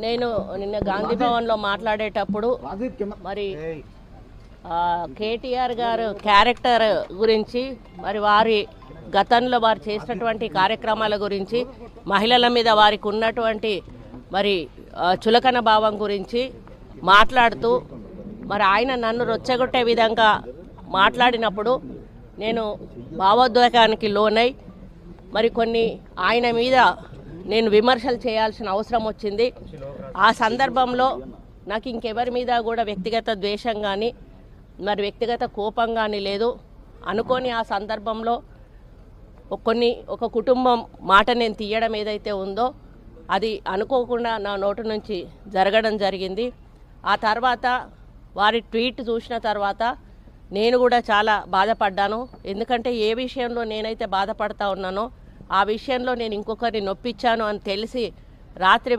నేను నిన్న గాంధీ భవన్లో మాట్లాడేటప్పుడు మరి కేటీఆర్ గారు క్యారెక్టర్ గురించి, మరి వారి గతంలో వారు చేసినటువంటి కార్యక్రమాల గురించి, మహిళల మీద వారికి ఉన్నటువంటి మరి చులకన భావం గురించి మాట్లాడుతూ మరి ఆయన నన్ను రొచ్చగొట్టే విధంగా మాట్లాడినప్పుడు నేను భావోద్వేగానికి లోనై మరి కొన్ని ఆయన మీద నేను విమర్శలు చేయాల్సిన అవసరం వచ్చింది. ఆ సందర్భంలో నాకు ఇంకెవరి మీద కూడా వ్యక్తిగత ద్వేషం కానీ మరి వ్యక్తిగత కోపం కానీ లేదు. అనుకోని ఆ సందర్భంలో ఒక కుటుంబం మాట నేను తీయడం ఏదైతే ఉందో అది అనుకోకుండా నా నోటి నుంచి జరగడం జరిగింది. ఆ తర్వాత వారి ట్వీట్ చూసిన తర్వాత నేను కూడా చాలా బాధపడ్డాను. ఎందుకంటే ఏ విషయంలో నేనైతే బాధపడతా ఉన్నానో ఆ విషయంలో నేను ఇంకొకరిని నొప్పించాను అని తెలిసి రాత్రి